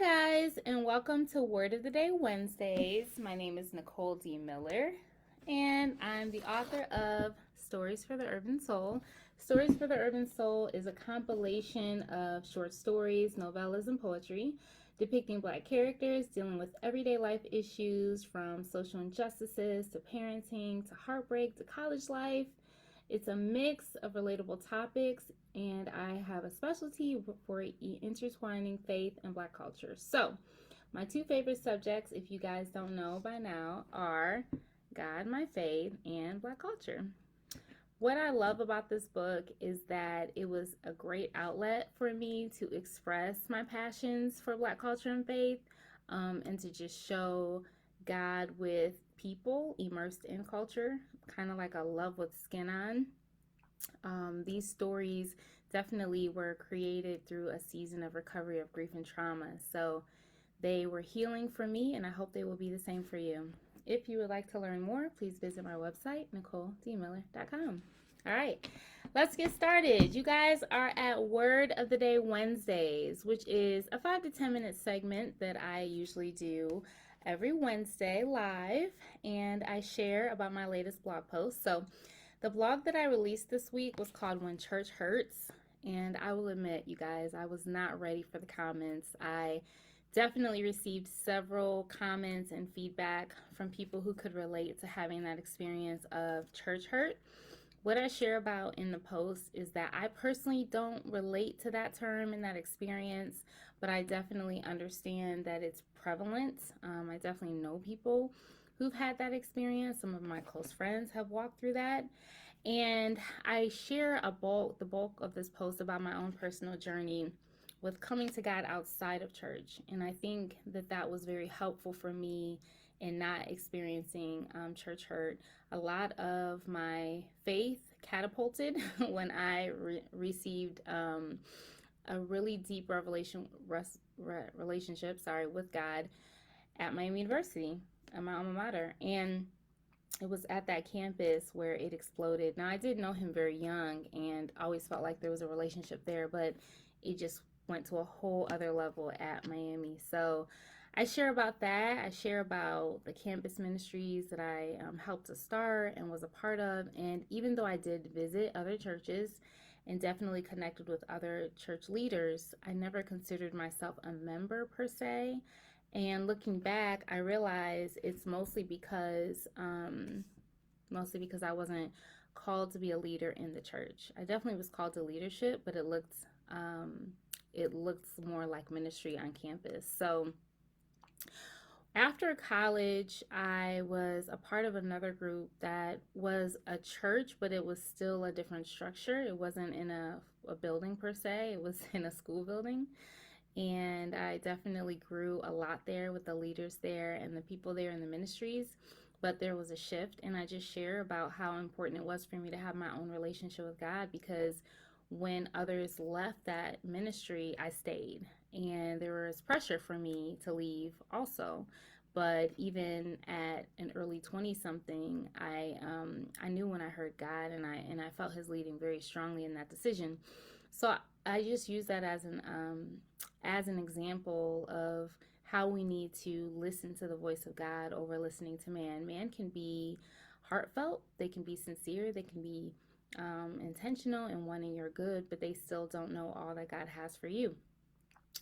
guys, and welcome to Word of the Day Wednesdays. My name is Nicole D. Miller, and I'm the author of Stories for the Urban Soul. Stories for the Urban Soul is a compilation of short stories, novellas, and poetry depicting Black characters dealing with everyday life issues from social injustices to parenting to heartbreak to college life. It's a mix of relatable topics, and I have a specialty for intertwining faith and Black culture. So, my two favorite subjects, if you guys don't know by now, are God, my faith, and Black culture. What I love about this book is that it was a great outlet for me to express my passions for Black culture and faith, and to just show God with people immersed in culture, kind of like a love with skin on. These stories definitely were created through a season of recovery of grief and trauma. So they were healing for me, and I hope they will be the same for you. If you would like to learn more, please visit my website, NicoleDMiller.com. All right, let's get started. You guys are at Word of the Day Wednesdays, which is a 5 to 10 minute segment that I usually do every Wednesday live, and I share about my latest blog post. So the blog that I released this week was called When Church Hurts, and I will admit, you guys, I was not ready for the comments. I definitely received several comments and feedback from people who could relate to having that experience of church hurt. What I share about in the post is that I personally don't relate to that term and that experience, but I definitely understand that it's prevalent. I definitely know people who've had that experience. Some of my close friends have walked through that. And I share the bulk of this post about my own personal journey with coming to God outside of church. And I think that that was very helpful for me in not experiencing church hurt. A lot of my faith catapulted when I received a really deep relationship with God at Miami University, at my alma mater. And it was at that campus where it exploded. Now, I did know him very young and always felt like there was a relationship there, but it just went to a whole other level at Miami. So I share about that. I share about the campus ministries that I helped to start and was a part of. And even though I did visit other churches and definitely connected with other church leaders, I never considered myself a member per se. And looking back, I realize it's mostly because I wasn't called to be a leader in the church. I definitely was called to leadership, but it looked more like ministry on campus. So after college, I was a part of another group that was a church, but it was still a different structure. It wasn't in a building per se, it was in a school building. And I definitely grew a lot there with the leaders there and the people there in the ministries. But there was a shift, and I just share about how important it was for me to have my own relationship with God, because when others left that ministry, I stayed. And there was pressure for me to leave also. But even at an early 20 something, I knew when I heard God, and I felt his leading very strongly in that decision. So I just use that as an example of how we need to listen to the voice of God over listening to man. Man can be heartfelt, they can be sincere, they can be intentional and wanting your good, but they still don't know all that God has for you.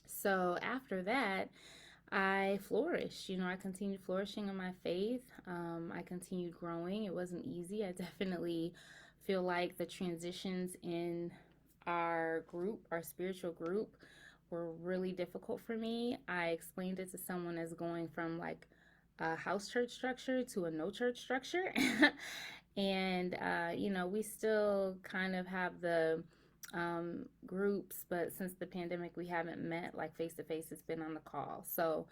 So after that, I flourished. I continued flourishing in my faith. I continued growing. It wasn't easy. I definitely feel like the transitions in our group, our spiritual group, were really difficult for me. I explained it to someone as going from like a house church structure to a no church structure. And, we still kind of have the groups, but since the pandemic, we haven't met like face to face. It's been on the call. So,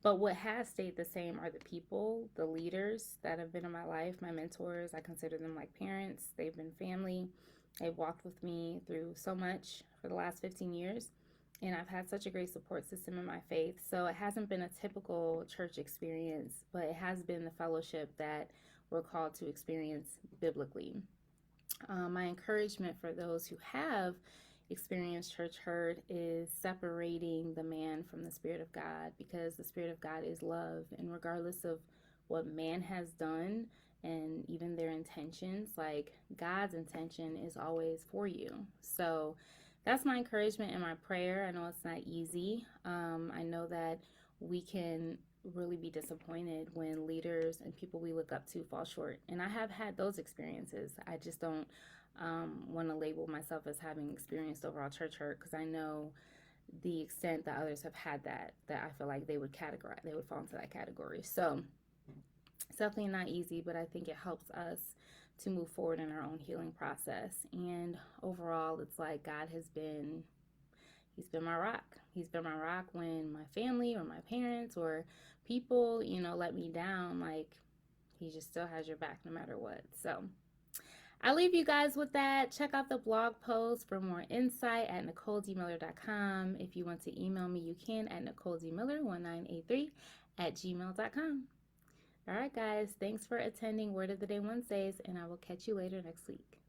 but what has stayed the same are the people, the leaders that have been in my life, my mentors. I consider them like parents. They've been family. They've walked with me through so much for the last 15 years. And I've had such a great support system in my faith. So it hasn't been a typical church experience, but it has been the fellowship that we're called to experience biblically. My encouragement for those who have experience church hurt is separating the man from the Spirit of God, because the Spirit of God is love. And regardless of what man has done and even their intentions, like God's intention is always for you. So that's my encouragement and my prayer. I know it's not easy. I know that we can really be disappointed when leaders and people we look up to fall short. And I have had those experiences. I just don't want to label myself as having experienced overall church hurt, because I know the extent that others have had that I feel like they would fall into that category. So it's definitely not easy, but I think it helps us to move forward in our own healing process. And overall, it's like He's been my rock. He's been my rock when my family or my parents or people, let me down. Like, he just still has your back no matter what. So I'll leave you guys with that. Check out the blog post for more insight at NicoleDMiller.com. If you want to email me, you can at NicoleDMiller1983@gmail.com. All right, guys. Thanks for attending Word of the Day Wednesdays, and I will catch you later next week.